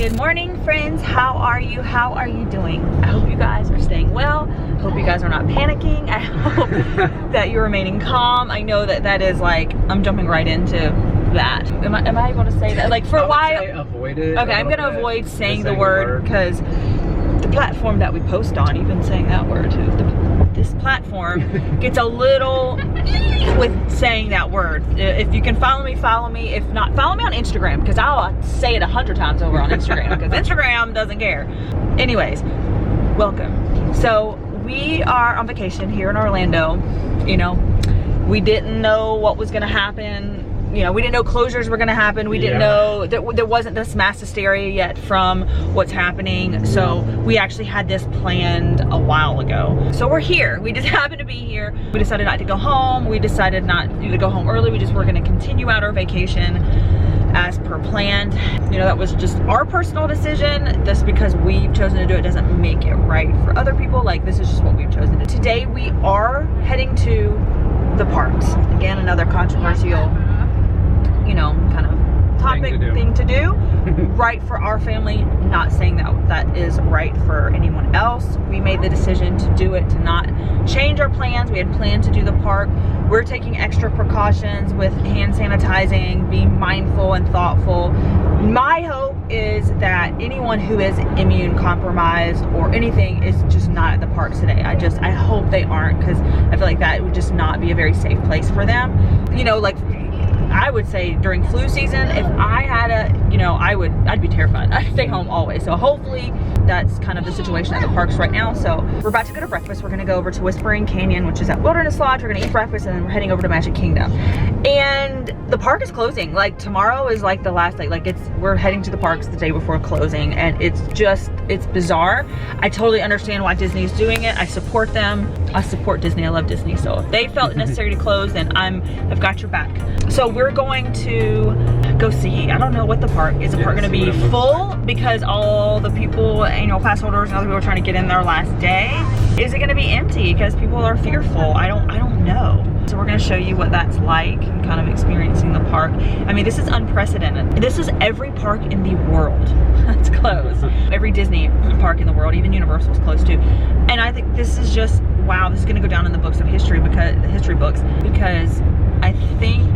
Good morning, friends. How are you? How are you doing? I hope you guys are staying well. I hope you guys are not panicking. I hope that you're remaining calm. I know that is like, I'm jumping right into that. Am I able to say that? Like for a while. Avoid it. Okay, I'm gonna avoid saying the word because the platform that we post on, even saying that word, this platform gets a little with saying that word. If you can follow me, follow me. If not, follow me on Instagram because I'll say it 100 times over on Instagram because Instagram doesn't care. Anyways, welcome. So we are on vacation here in Orlando. You know, we didn't know what was gonna happen. You know, we didn't know closures were gonna happen. We didn't know that there wasn't this mass hysteria yet from what's happening. So we actually had this planned a while ago. So we're here. We just happened to be here. We decided not to go home. We decided not to go home early. We just were gonna continue out our vacation as per planned. You know, that was just our personal decision. Just because we've chosen to do it doesn't make it right for other people. Like, this is just what we've chosen to do. Today we are heading to the parks. Again, another controversial, you know, kind of topic thing to do. Right for our family, not saying that that is right for anyone else. We made the decision to do it, to not change our plans. We had planned to do the park. We're taking extra precautions with hand sanitizing, being mindful and thoughtful. My hope is that anyone who is immune compromised or anything is just not at the parks today. I hope they aren't, because I feel like that would just not be a very safe place for them. You know, like I would say during flu season, if I had a, you know, I'd be terrified. I'd stay home always. So hopefully that's kind of the situation at the parks right now. So we're about to go to breakfast. We're gonna go over to Whispering Canyon, which is at Wilderness Lodge. We're gonna eat breakfast and then we're heading over to Magic Kingdom. And the park is closing. Like tomorrow is like the last day. Like we're heading to the parks the day before closing, and it's bizarre. I totally understand why Disney's doing it. I support them. I support Disney. I love Disney. So if they felt it necessary to close, then I've got your back. So we're going to go see, I don't know what the park is. The park going to be full because all the people, annual pass holders and other people are trying to get in their last day? Is it going to be empty because people are fearful? I don't know. So we're going to show you what that's like and kind of experiencing the park. I mean, this is unprecedented. This is every park in the world that's closed. Every Disney park in the world, even Universal's closed too. And I think this is just, wow, this is going to go down in the books of history, because I think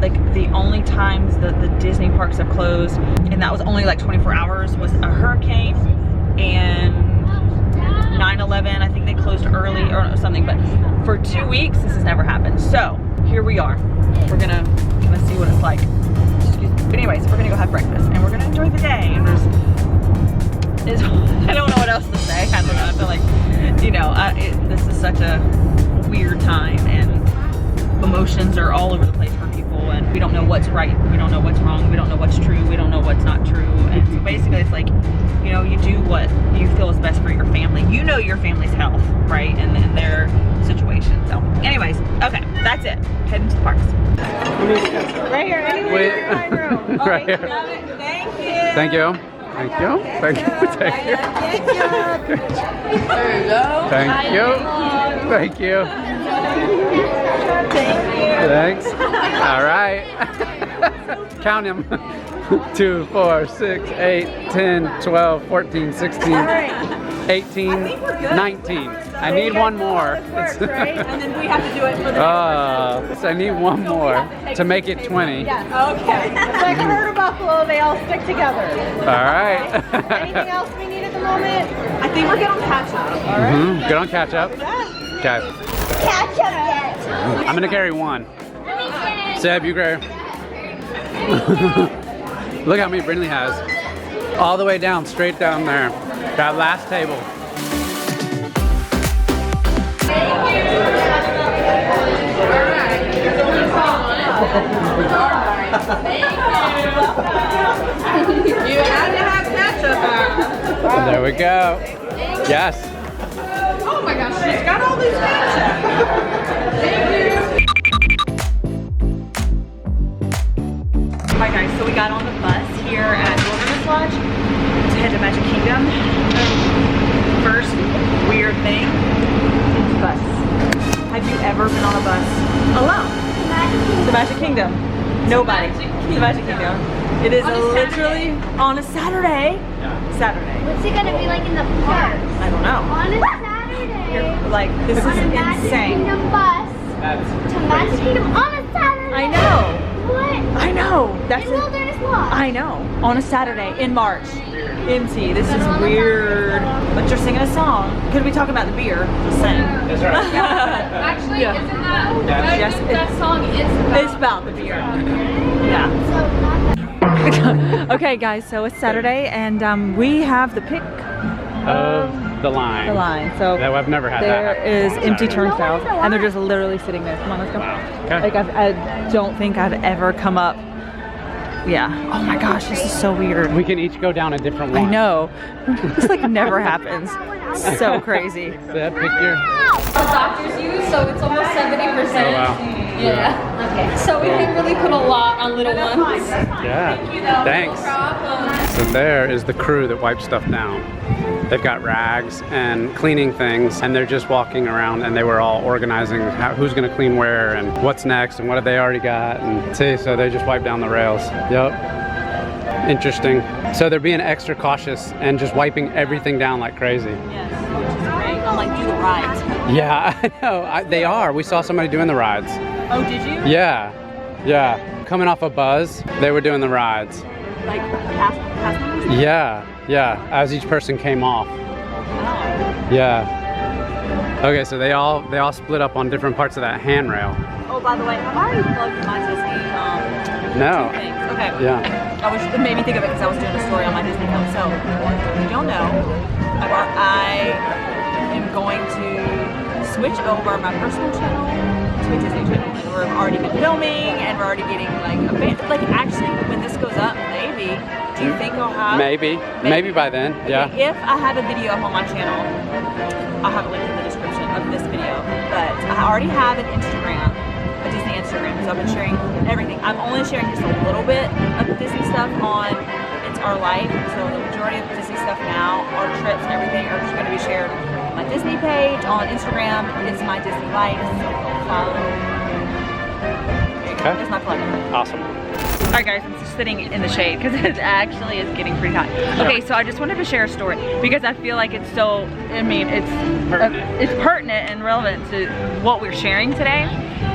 like the only times that the Disney parks have closed, and that was only like 24 hours, was a hurricane and 9/11. I think they closed early or something, but for 2 weeks this has never happened. So here we are. We're gonna see what it's like. But anyways, we're gonna go have breakfast and we're gonna enjoy the day. And I don't know what else to say. I feel like, you know, this is such a weird time and emotions are all over the place for people, and we don't know what's right, we don't know what's wrong, we don't know what's true, we don't know what's not true. And so basically it's like, you know, you do what you feel is best for your family. You know your family's health, right? And their situation. So anyways, okay, that's it. Heading to the parks. Right here, anywhere in my room. Okay, right here. Got it. Thank you. Thank you. Thank you. Thank you. Thank you. There you go. Thank you. Thank you. Thank you. Thanks. All right. Count them. 2, 4, 6, 8, 10, 12, 14, 16, 18, 19. I need one more. Right? And then we have to do it for the so I need one more to make it 20. Yes. Okay. It's like a herd of buffalo, they all stick together. All right. Anything else we need at the moment? I think we're good on ketchup. All right. Good on ketchup. Okay. Catch up yet. I'm gonna carry one. Seb, you carry. Look how many Brinley has. All the way down, straight down there. That last table. You had to have ketchup. There we go. Yes. Oh my gosh, she's got all these ketchup. Thank you. Hi guys, so we got on the bus here at Wilderness Lodge to head to Magic Kingdom. First weird thing is bus. Have you ever been on a bus alone? To Magic Kingdom. Nobody. To Magic Kingdom. It is literally on a Saturday. Yeah. Saturday. What's it gonna be like in the park? I don't know. On a Saturday. Like, this is On a Magic insane. Kingdom bus. That's To Magic Kingdom on a Saturday. I know. What? I know. That's In Wilderness Lodge. I know. On a Saturday in March. Empty. This is weird. But you're singing a song. Could we talk about the beer? Just saying. That's right. Actually, Yeah. isn't that? Yes, that song is about. It's about the beer. Yeah. So not Okay, guys. So it's Saturday, and we have the pick Of the line. the line. So That I've never had there that happen is on empty Saturday. turnstiles, and they're just literally sitting there. Come on, let's go. Wow. Okay. Like I don't think I've ever come up. Yeah. Oh my gosh, this is so weird. We can each go down a different I one. know. This like never happens. So crazy. Pick your. The doctors use, so it's almost 70%. Oh, wow. Yeah. Okay. So we can really put a lot on little ones. Yeah. Thanks. No problem. So there is the crew that wipes stuff down. They've got rags and cleaning things, and they're just walking around, and they were all organizing who's gonna clean where and what's next and what have they already got. And see, so they just wipe down the rails. Yep. Interesting. So they're being extra cautious and just wiping everything down like crazy. Yes, which is great. I'm like, do the rides. Yeah, I know. They are. We saw somebody doing the rides. Oh, did you? Yeah. Yeah. Coming off a buzz, they were doing the rides. Like past numbers? Yeah. Yeah. As each person came off. Yeah. Okay, so they all split up on different parts of that handrail. Oh, by the way, have I already plugged my Disney No. things? Okay. Yeah. It made me think of it because I was doing a story on my Disney account. So, if you don't know, I am going to switch over my personal channel to a Disney channel. And we're already been filming, and we're already getting like actually when this goes up, maybe. Do you think I'll have? Maybe by then. Yeah. Okay, if I have a video up on my channel, I'll have a link in the description of this video. But I already have an Instagram, a Disney Instagram, because I've been sharing everything. I'm only sharing just a little bit of Disney stuff on It's Our Life. So the majority of the Disney stuff now, our trips and everything, are just going to be shared on my Disney page, on Instagram. It's My Disney Life. So follow. Okay. That's my plug. Awesome. Alright guys, I'm just sitting in the shade because it actually is getting pretty hot. Okay, so I just wanted to share a story because I feel like it's so, it's pertinent and relevant to what we're sharing today.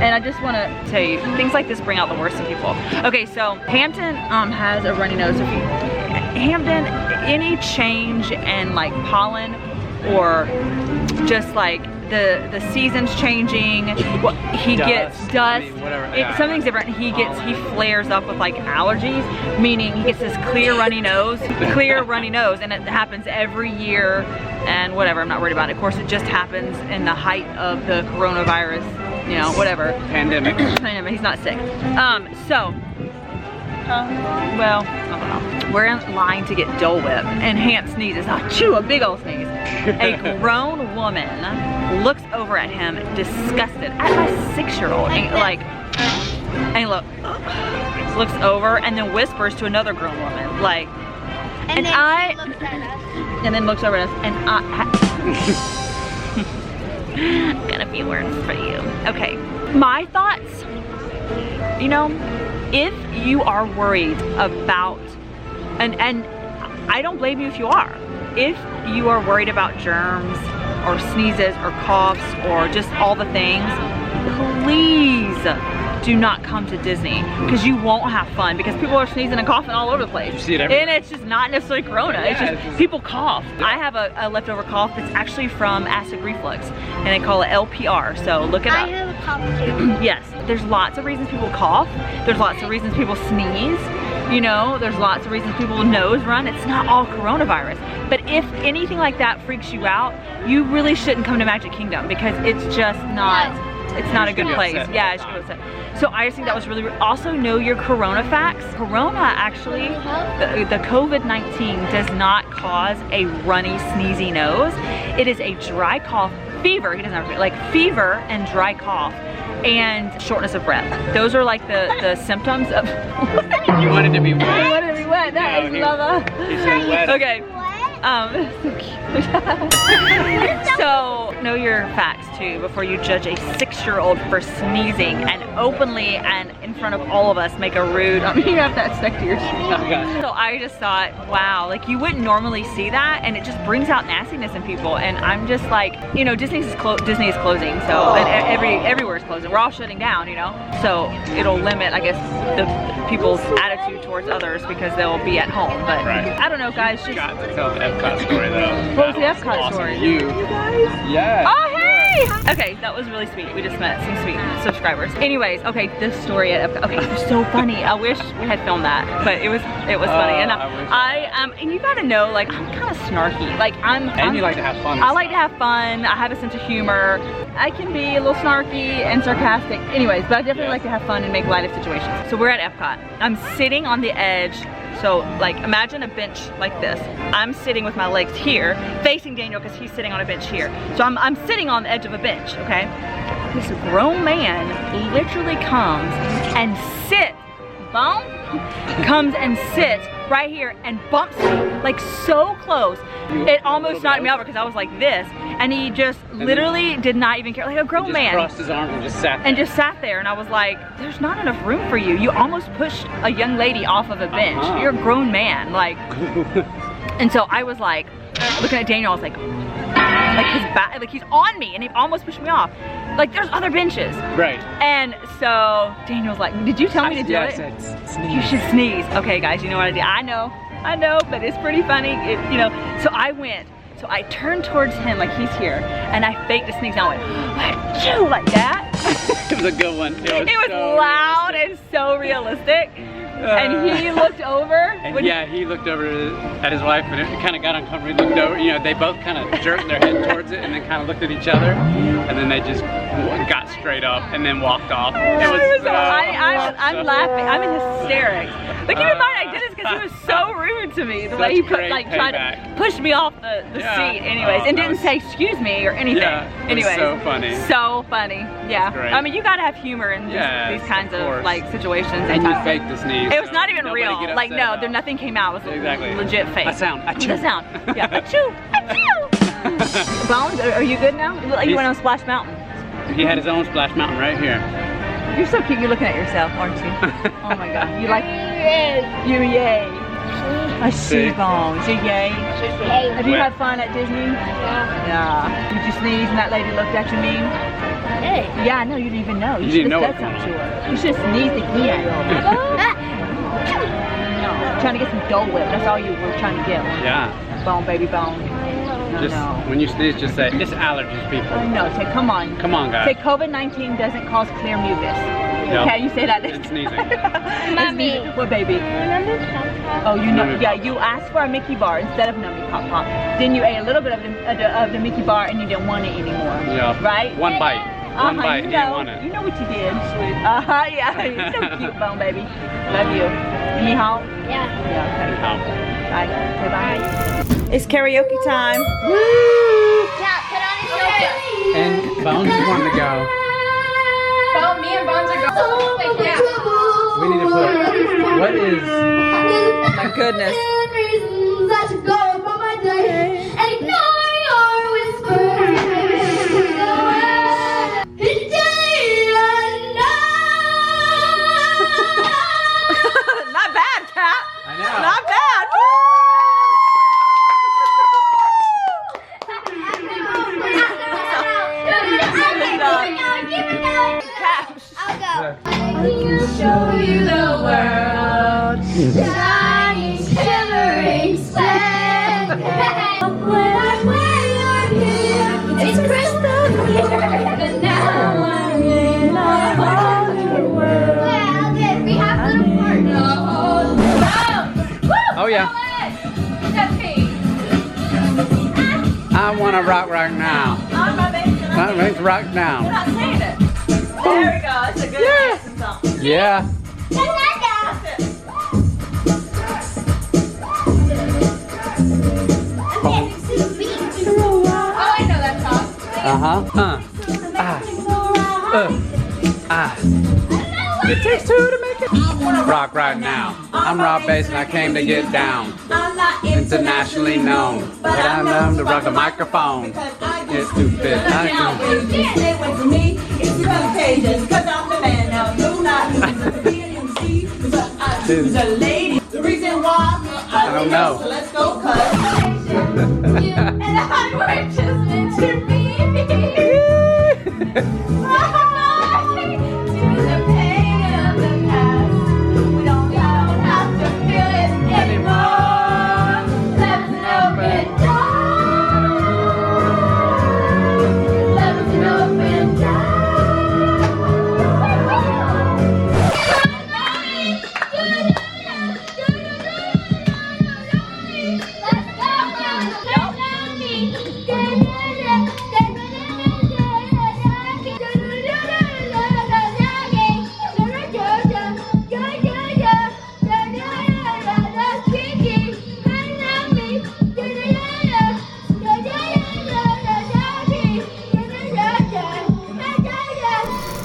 And I just want to tell you, things like this bring out the worst in people. Okay, so Hampton has a runny nose. Hampton, any change in like pollen or just like the seasons changing, he gets dust, I mean, whatever, something's different. He flares up with like allergies, meaning he gets this clear runny nose, and it happens every year and whatever, I'm not worried about it. Of course, it just happens in the height of the coronavirus, you know, whatever. Pandemic. He's not sick. Well, I don't know. We're in line to get Dole Whip, and Hamp sneezes. Achoo, a big old sneeze. A grown woman looks over at him, disgusted, at my 6-year-old, and looks over, and then whispers to another grown woman, like, and then looks over at us, and I got a few words for you. Okay, my thoughts, you know, if you are worried about, and I don't blame you if you are, if you are worried about germs or sneezes or coughs or just all the things, please do not come to Disney because you won't have fun because people are sneezing and coughing all over the place. You see it everywhere. And it's just not necessarily corona, it's just people cough. I have a leftover cough that's actually from acid reflux and they call it LPR, so look it up. I have a cough too. Yes, there's lots of reasons people cough, there's lots of reasons people sneeze, you know, there's lots of reasons people nose run. It's not all coronavirus. But if anything like that freaks you out, you really shouldn't come to Magic Kingdom because it's just not, it's not a good place. Yeah, it's upset. So I just think that was really, also know your corona facts. Corona actually, the COVID-19 does not cause a runny, sneezy nose. It is a dry cough, fever, he doesn't have to, like fever and dry cough and shortness of breath. Those are like the symptoms of. You wanted to be wet. I wanted to be wet. That is lava. He said wet. Okay. So know your facts too before you judge a 6-year-old for sneezing and openly and in front of all of us make a rude, I mean, you have that stuck to your cheek. So I just thought, wow, like you wouldn't normally see that, and it just brings out nastiness in people. And I'm just like, you know, Disney is closing, so and everywhere's closing. We're all shutting down, you know, so it'll limit, I guess, the people's attitude towards others because they'll be at home. But I don't know, guys. Just got to tell the Epcot story though. What was the Epcot story? You guys? Yeah. Oh, hey! Okay, that was really sweet. We just met some sweet subscribers. Anyways, okay, this story at Epcot. Okay, it was so funny. I wish we had filmed that, but it was funny. And and you gotta know, like, I'm kind of snarky. Like you like to have fun. I like to have fun. I have a sense of humor. I can be a little snarky and sarcastic. Anyways, but I definitely like to have fun and make light of situations. So we're at Epcot. I'm sitting on the edge. So like imagine a bench like this. I'm sitting with my legs here, facing Daniel because he's sitting on a bench here. So I'm sitting on the edge of a bench, okay? This grown man literally comes and sits, comes and sits right here and bumps me, like so close. It almost knocked me over because I was like this, and he just literally did not even care. Like a grown man. Crossed his arms and just sat there. And just sat there, and I was like, there's not enough room for you. You almost pushed a young lady off of a bench. You're a grown man, like. And so I was like, looking at Daniel, I was like his back, like he's on me, and he almost pushed me off. Like there's other benches. Right. And so Daniel's like, did you tell me to do it? I said sneeze. You should sneeze. Okay, guys, you know what I did? I know, but it's pretty funny, you know. So I went. So I turned towards him like he's here, and I faked a sneeze. And I went, achoo, like that. It was a good one. It was so loud and so realistic. And he looked over. And he looked over at his wife, and it kind of got uncomfortable. He looked over, you know, they both kind of jerked their head towards it and then kind of looked at each other. And then they just got straight up and then walked off. It was I'm laughing. I'm in hysterics. But keep in mind, I did this because he was so rude to me. The way he tried to push me off the seat, anyways, and didn't say excuse me or anything. Anyways, so funny. So funny. Yeah. I mean, you gotta have humor in these kinds of like situations. And you faked the sneeze. It was not even real. Like no, nothing came out. It was legit fake. A sound. Achoo. The sound. Yeah. Achoo. Achoo. Bones, are you good now? You look like you went on Splash Mountain. He had his own Splash Mountain right here. You're so cute. You're looking at yourself, aren't you? Oh my God. You like? You're yay. I see, Bones. You're yay. Have you had fun at Disney? Yeah. Did you sneeze and that lady looked at you mean? Hey. Yeah, I know. You didn't even know. You didn't know should have said something to her. You should have sneezed again. No. Trying to get some Dole Whip. That's all you were trying to get. Yeah. Bone, baby, bone. Just when you sneeze, just say it's allergies, people. No, say come on. Come on, guys. Say COVID-19 doesn't cause clear mucus. Yep. Okay, you say that. It's sneezing. Mommy. What, baby? Remember Pop? Oh, you know, yeah, you asked for a Mickey bar instead of Nummy Pop Pop. Then you ate a little bit of the Mickey bar and you didn't want it anymore. Yeah. Right? One bite. One bite, you didn't want it. You know what you did. Yeah, you're so cute, Bone baby. Love you. Yeehaw? Yeah. Yeah, okay. Bye. Say bye. It's karaoke time. Woo! Yeah, put on his sofa. And Bones is wanting to go. Me and Bones are going. Wait, yeah. We need to put, what is, My goodness. Not bad, Kat. I know. Not bad. I'll go. Show you the world. Shining, shimmering, splendid. When I wear your hair, it's crystal clear. But now I'm in a whole new world. Well, then we have to report. Oh yeah. I want to rock right now. I'm ready to rock now. We're not saying it. There we go. It's a good dancing song. Yeah. Oh, I know that song. It takes two to make it. Rock right now. I'm Rob Bass and I came to get down. I'm not Internationally known, but I'm known to rock a microphone. get stupid. I can. They went to me, it's contagious, cause I'm the man now. No, not the BMC, but I choose a lady. The reason why, I don't know. So let's go, cuz. And I were just meant to be. To the pain of the past. We don't have to feel it anymore. Let's open down. Let's open down.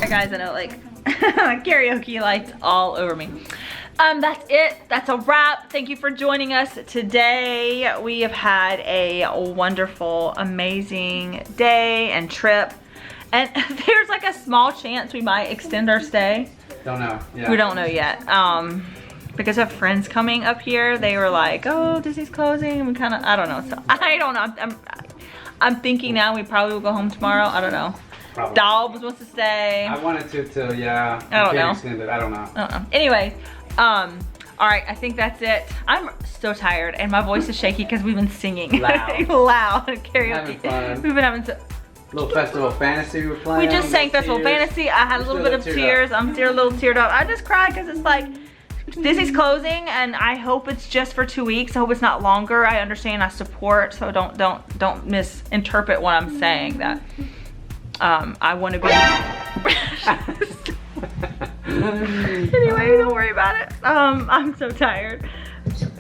Guys, I know, like, karaoke lights all over me. That's it. That's a wrap. Thank you for joining us today. We have had a wonderful, amazing day and trip. And there's like a small chance we might extend our stay. Don't know. Yeah. We don't know yet. Because of friends coming up here, they were like, oh, Disney's closing. We kind of, I don't know. So I don't know. I'm thinking now we probably will go home tomorrow. I don't know. Probably. Dobbs wants to stay. I wanted to till, yeah. I don't know. Extend it. I don't know. Anyways, all right, I think that's it. I'm so tired and my voice is shaky because we've been singing Loud. loud karaoke. Having fun. We've been having Little Festival Fantasy we were playing. we just sang Festival Tears. Fantasy. I had a little bit of tears. I'm still a little teared up. I just cried because it's like Disney's closing and I hope it's just for 2 weeks. I hope it's not longer. I understand, I support, so don't misinterpret what I'm saying. That I want to be. Anyway, don't worry about it. I'm so tired.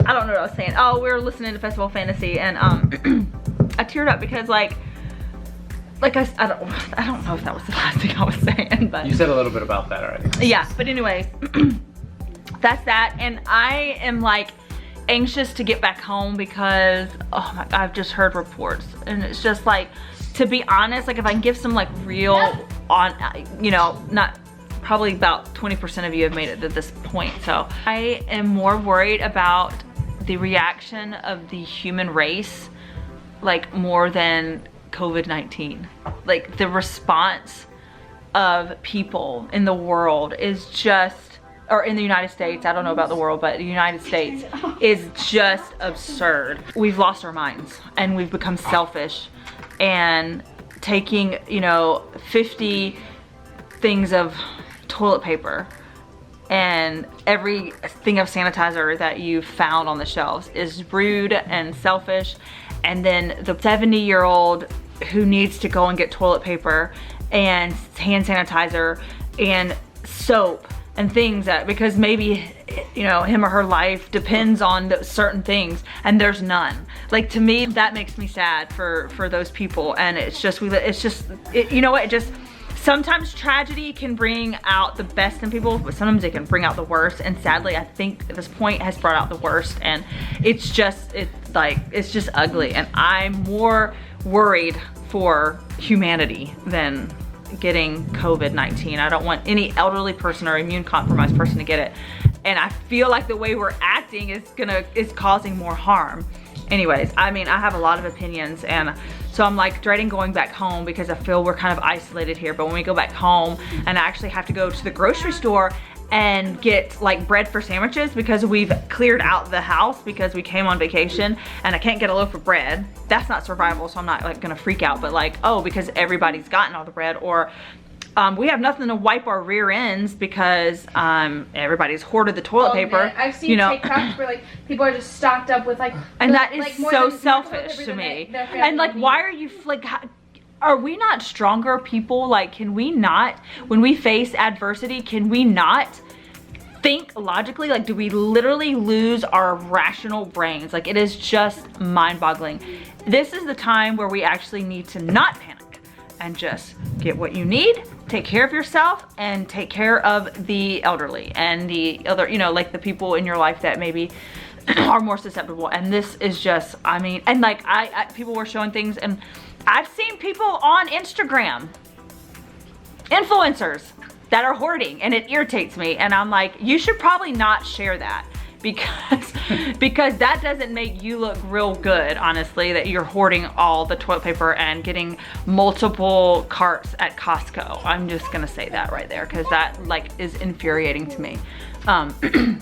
I don't know what I was saying. Oh, we were listening to Festival Fantasy and I teared up because like I don't know if that was the last thing I was saying, but You said a little bit about that already. yeah, but anyways, that's that. And I am like anxious to get back home because, oh my God, I've just heard reports and it's just like, to be honest, like if I can give some like real on, you know, not probably about 20% of you have made it to this point. So I am more worried about the reaction of the human race, like more than COVID-19. Like the response of people in the world is just, or in the United States, I don't know about the world, but the United States is just absurd. We've lost our minds and we've become selfish and taking, you know, 50 things of toilet paper and every thing of sanitizer that you found on the shelves is rude and selfish. And then the 70-year-old who needs to go and get toilet paper and hand sanitizer and soap and things that, because maybe, you know, him or her life depends on certain things and there's none. Like, to me, that makes me sad for those people. And it's just, you know what, it just, sometimes tragedy can bring out the best in people, but sometimes it can bring out the worst. And sadly, I think at this point has brought out the worst. And it's just ugly. And I'm more worried for humanity than getting COVID-19. I don't want any elderly person or immune compromised person to get it. And I feel like the way we're acting is causing more harm. Anyways, I mean, I have a lot of opinions, and so I'm like dreading going back home because I feel we're kind of isolated here. But when we go back home and I actually have to go to the grocery store and get like bread for sandwiches because we've cleared out the house because we came on vacation and I can't get a loaf of bread, that's not survival. So I'm not like gonna freak out, but like, oh, because everybody's gotten all the bread, or we have nothing to wipe our rear ends because everybody's hoarded the toilet paper. Man. I've seen, you know, TikToks where like people are just stocked up with like, and that is like, more so than selfish to me. And like, why are you like? Are we not stronger people? Like, can we not, when we face adversity, can we not think logically? Like, do we literally lose our rational brains? Like, it is just mind-boggling. This is the time where we actually need to not panic and just get what you need, take care of yourself, and take care of the elderly and the other, you know, like the people in your life that maybe are more susceptible. And this is just, I mean, and like people were showing things, and I've seen people on Instagram, influencers, that are hoarding, and it irritates me. And I'm like, you should probably not share that, because that doesn't make you look real good, honestly, that you're hoarding all the toilet paper and getting multiple carts at Costco. I'm just gonna say that right there, because that like is infuriating to me.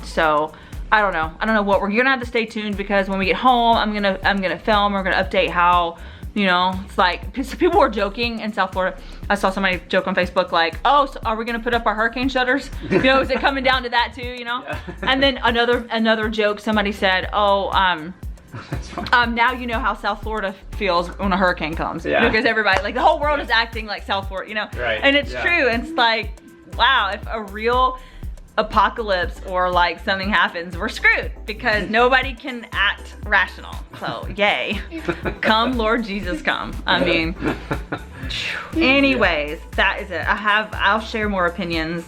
So I don't know what you're gonna have to stay tuned, because when we get home, I'm gonna film. We're gonna update how, you know, it's like, so people were joking in South Florida. I saw somebody joke on Facebook like, oh, so are we gonna put up our hurricane shutters? You know, is it coming down to that too, you know? Yeah. And then another joke, somebody said, oh, now you know how South Florida feels when a hurricane comes. Yeah. Because everybody, like the whole world is acting like South Florida, you know? Right. And it's true, and it's like, wow, if a real apocalypse or like something happens, we're screwed, because nobody can act rational. So yay. Come Lord Jesus, come. I mean, anyways, that is it. I'll share more opinions,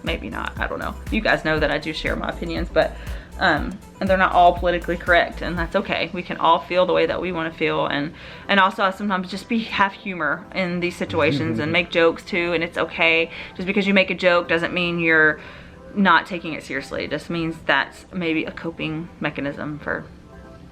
maybe not, I don't know. You guys know that I do share my opinions, but and they're not all politically correct, and that's okay. We can all feel the way that we want to feel, and also sometimes just have humor in these situations and make jokes too, and it's okay. Just because you make a joke doesn't mean you're not taking it seriously. It just means that's maybe a coping mechanism for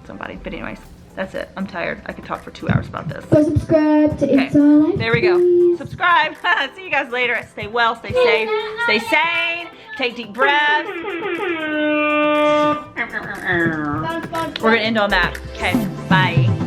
somebody. But anyways, that's it. I'm tired. I could talk for 2 hours about this. Go subscribe to It's Our Life. There we go. Please. Subscribe. See you guys later. Stay well, stay safe, stay sane, take deep breaths. We're gonna end on that. Okay, bye.